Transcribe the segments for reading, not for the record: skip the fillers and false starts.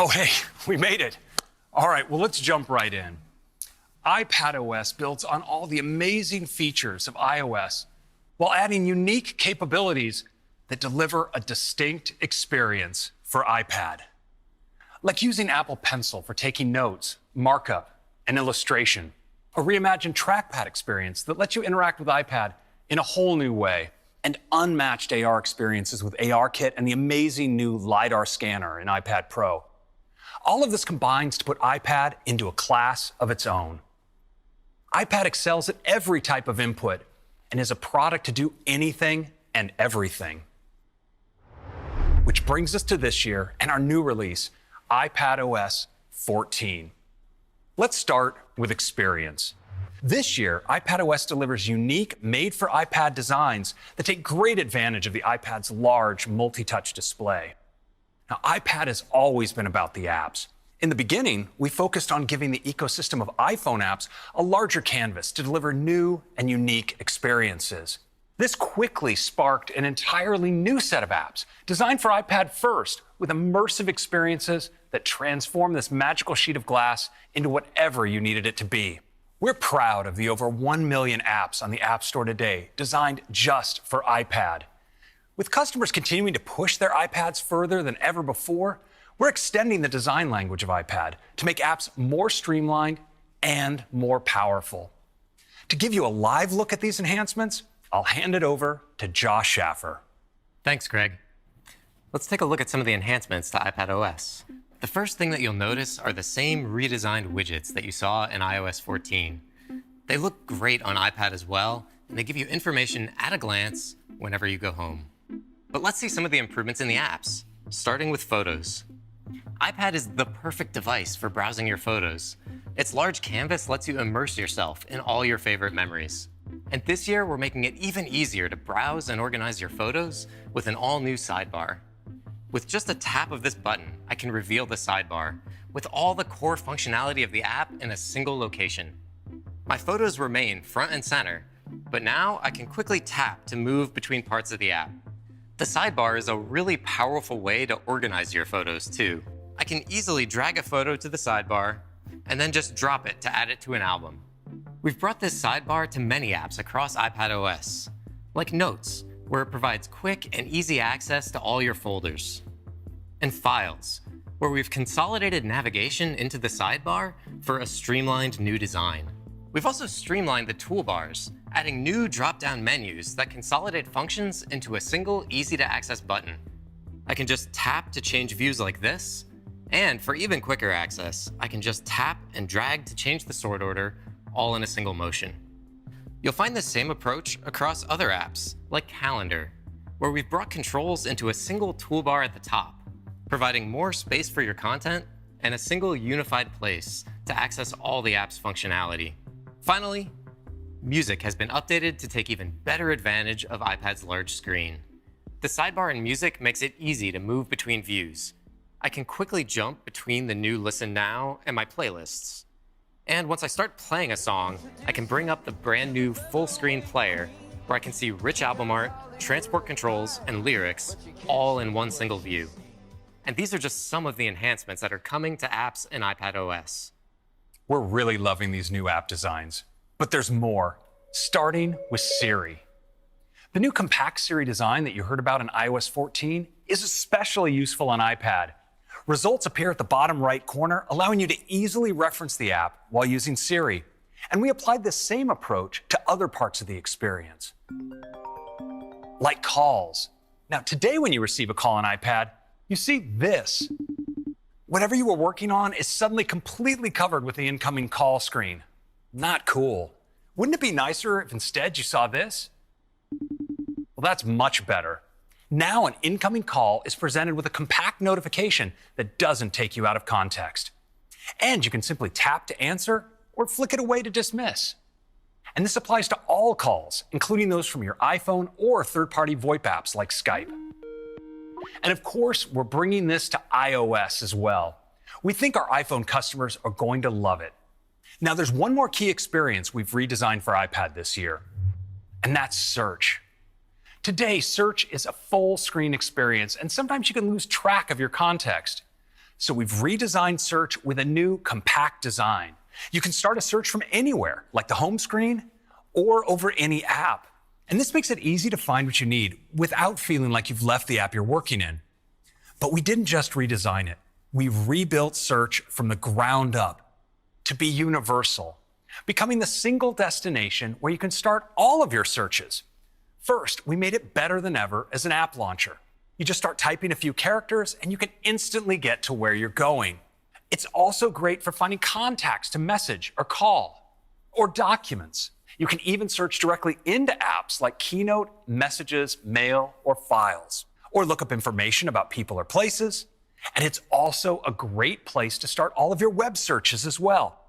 Oh, hey, we made it. All right, well, let's jump right in. iPadOS builds on all the amazing features of iOS while adding unique capabilities that deliver a distinct experience for iPad. Like using Apple Pencil for taking notes, markup, and illustration. A reimagined trackpad experience that lets you interact with iPad in a whole new way. And unmatched AR experiences with ARKit and the amazing new LiDAR scanner in iPad Pro. All of this combines to put iPad into a class of its own. iPad excels at every type of input and is a product to do anything and everything. Which brings us to this year and our new release, iPadOS 14. Let's start with experience. This year, iPadOS delivers unique, made-for-iPad designs that take great advantage of the iPad's large multi-touch display. Now, iPad has always been about the apps. In the beginning, we focused on giving the ecosystem of iPhone apps a larger canvas to deliver new and unique experiences. This quickly sparked an entirely new set of apps designed for iPad first, with immersive experiences that transform this magical sheet of glass into whatever you needed it to be. We're proud of the over 1 million apps on the App Store today, designed just for iPad. With customers continuing to push their iPads further than ever before, we're extending the design language of iPad to make apps more streamlined and more powerful. To give you a live look at these enhancements, I'll hand it over to Josh Schaffer. Thanks, Greg. Let's take a look at some of the enhancements to iPadOS. The first thing that you'll notice are the same redesigned widgets that you saw in iOS 14. They look great on iPad as well, and they give you information at a glance whenever you go home. But let's see some of the improvements in the apps, starting with Photos. iPad is the perfect device for browsing your photos. Its large canvas lets you immerse yourself in all your favorite memories. And this year, we're making it even easier to browse and organize your photos with an all-new sidebar. With just a tap of this button, I can reveal the sidebar with all the core functionality of the app in a single location. My photos remain front and center, but now I can quickly tap to move between parts of the app. The sidebar is a really powerful way to organize your photos too. I can easily drag a photo to the sidebar and then just drop it to add it to an album. We've brought this sidebar to many apps across iPadOS, like Notes, where it provides quick and easy access to all your folders. And Files, where we've consolidated navigation into the sidebar for a streamlined new design. We've also streamlined the toolbars, adding new drop-down menus that consolidate functions into a single, easy-to-access button. I can just tap to change views like this, and for even quicker access, I can just tap and drag to change the sort order, all in a single motion. You'll find the same approach across other apps, like Calendar, where we've brought controls into a single toolbar at the top, providing more space for your content and a single unified place to access all the app's functionality. Finally, Music has been updated to take even better advantage of iPad's large screen. The sidebar in Music makes it easy to move between views. I can quickly jump between the new Listen Now and my playlists. And once I start playing a song, I can bring up the brand new full screen player where I can see rich album art, transport controls, and lyrics all in one single view. And these are just some of the enhancements that are coming to apps in iPadOS. We're really loving these new app designs, but there's more, starting with Siri. The new compact Siri design that you heard about in iOS 14 is especially useful on iPad. Results appear at the bottom right corner, allowing you to easily reference the app while using Siri. And we applied the same approach to other parts of the experience, like calls. Now, today when you receive a call on iPad, you see this. Whatever you were working on is suddenly completely covered with the incoming call screen. Not cool. Wouldn't it be nicer if instead you saw this? Well, that's much better. Now an incoming call is presented with a compact notification that doesn't take you out of context. And you can simply tap to answer or flick it away to dismiss. And this applies to all calls, including those from your iPhone or third-party VoIP apps like Skype. And of course, we're bringing this to iOS as well. We think our iPhone customers are going to love it. Now, there's one more key experience we've redesigned for iPad this year, and that's search. Today, search is a full screen experience, and sometimes you can lose track of your context. So we've redesigned search with a new compact design. You can start a search from anywhere, like the home screen or over any app. And this makes it easy to find what you need without feeling like you've left the app you're working in. But we didn't just redesign it. We rebuilt search from the ground up to be universal, becoming the single destination where you can start all of your searches. First, we made it better than ever as an app launcher. You just start typing a few characters and you can instantly get to where you're going. It's also great for finding contacts to message or call, or documents. You can even search directly into apps like Keynote, Messages, Mail, or Files, or look up information about people or places. And it's also a great place to start all of your web searches as well.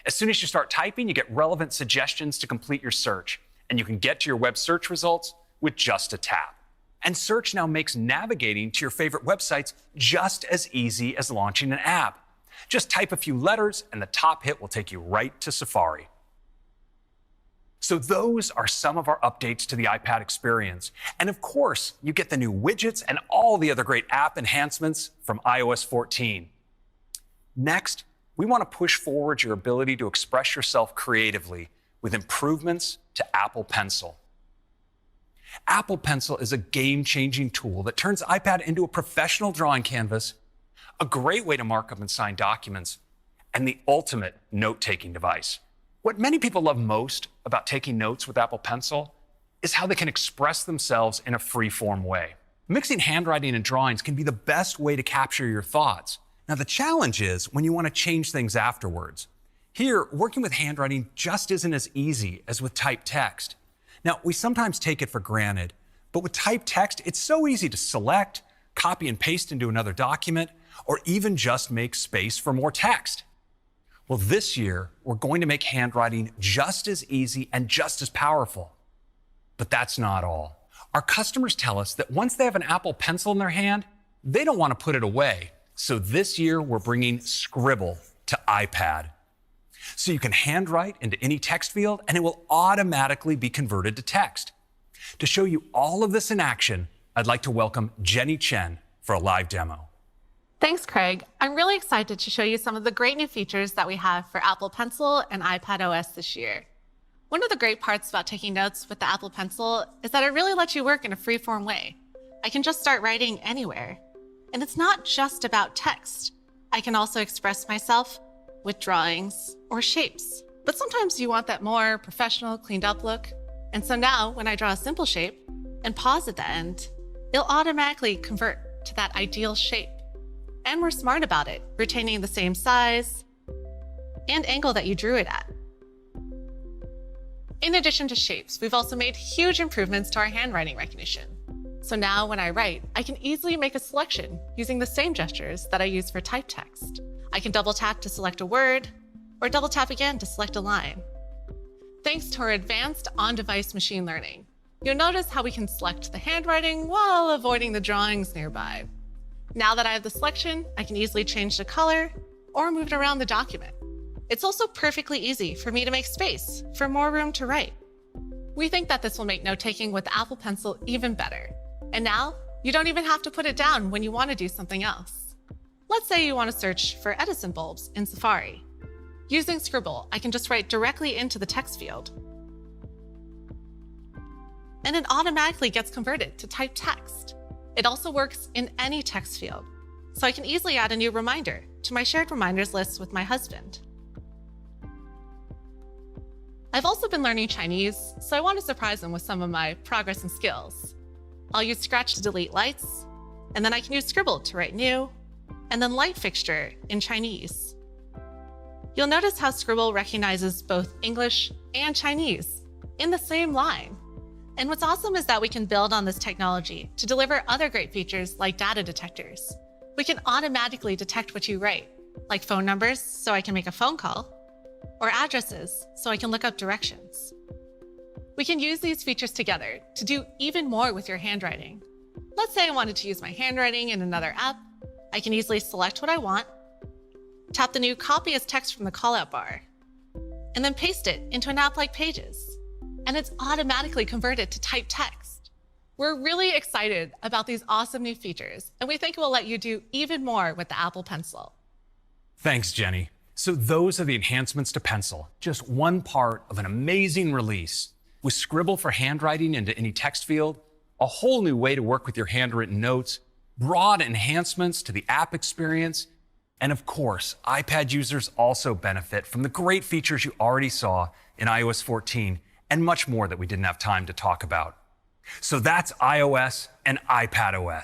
As soon as you start typing, you get relevant suggestions to complete your search, and you can get to your web search results with just a tap. And search now makes navigating to your favorite websites just as easy as launching an app. Just type a few letters, and the top hit will take you right to Safari. So those are some of our updates to the iPad experience. And of course, you get the new widgets and all the other great app enhancements from iOS 14. Next, we want to push forward your ability to express yourself creatively with improvements to Apple Pencil. Apple Pencil is a game-changing tool that turns iPad into a professional drawing canvas, a great way to mark up and sign documents, and the ultimate note-taking device. What many people love most about taking notes with Apple Pencil is how they can express themselves in a free-form way. Mixing handwriting and drawings can be the best way to capture your thoughts. Now, the challenge is when you want to change things afterwards. Here, working with handwriting just isn't as easy as with typed text. Now, we sometimes take it for granted, but with typed text, it's so easy to select, copy and paste into another document, or even just make space for more text. Well, this year, we're going to make handwriting just as easy and just as powerful. But that's not all. Our customers tell us that once they have an Apple Pencil in their hand, they don't want to put it away. So this year, we're bringing Scribble to iPad. So you can handwrite into any text field, and it will automatically be converted to text. To show you all of this in action, I'd like to welcome Jenny Chen for a live demo. Thanks, Craig. I'm really excited to show you some of the great new features that we have for Apple Pencil and iPadOS this year. One of the great parts about taking notes with the Apple Pencil is that it really lets you work in a free-form way. I can just start writing anywhere. And it's not just about text. I can also express myself with drawings or shapes. But sometimes you want that more professional, cleaned up look. And so now, when I draw a simple shape and pause at the end, it'll automatically convert to that ideal shape. And we're smart about it, retaining the same size and angle that you drew it at. In addition to shapes, we've also made huge improvements to our handwriting recognition. So now when I write, I can easily make a selection using the same gestures that I use for typed text. I can double tap to select a word, or double tap again to select a line. Thanks to our advanced on-device machine learning, you'll notice how we can select the handwriting while avoiding the drawings nearby. Now that I have the selection, I can easily change the color or move it around the document. It's also perfectly easy for me to make space for more room to write. We think that this will make note-taking with the Apple Pencil even better. And now, you don't even have to put it down when you want to do something else. Let's say you want to search for Edison bulbs in Safari. Using Scribble, I can just write directly into the text field. And it automatically gets converted to typed text. It also works in any text field, so I can easily add a new reminder to my shared reminders list with my husband. I've also been learning Chinese, so I want to surprise him with some of my progress and skills. I'll use Scratch to delete lights, and then I can use Scribble to write new, and then light fixture in Chinese. You'll notice how Scribble recognizes both English and Chinese in the same line. And what's awesome is that we can build on this technology to deliver other great features like data detectors. We can automatically detect what you write, like phone numbers so I can make a phone call, or addresses so I can look up directions. We can use these features together to do even more with your handwriting. Let's say I wanted to use my handwriting in another app. I can easily select what I want, tap the new Copy as Text from the callout bar, and then paste it into an app like Pages. And it's automatically converted to typed text. We're really excited about these awesome new features, and we think it will let you do even more with the Apple Pencil. Thanks, Jenny. So those are the enhancements to Pencil, just one part of an amazing release. With Scribble for handwriting into any text field, a whole new way to work with your handwritten notes, broad enhancements to the app experience, and of course, iPad users also benefit from the great features you already saw in iOS 14 and much more that we didn't have time to talk about. So that's iOS and iPadOS.